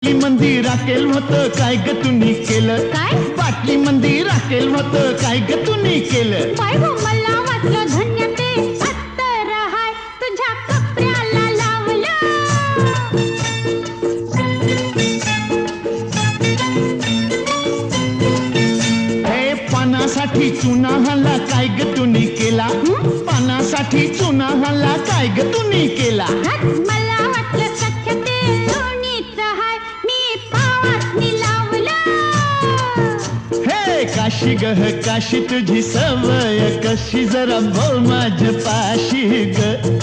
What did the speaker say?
बाटली मंदी राखेल होतं काय ग तुम्ही केलं काय? बाटली मंदी राखेल होतं काय ग तुम्ही केलं काय हो मला वाटलं धन्य ते अत्तर हाय तुझ्या कपड्याला लावलं हे पानासाठी चुना हल्ला काय ग तुम्ही केला पानासाठी चुना हल्ला काय ग तुम्ही केला हट, मला वाटलं सख्य ते लोणीचं हाय मी पावासनी लावलं हे काशी गह काशी तुझी सवय कशी जरा बोल माझ्या पाशी ग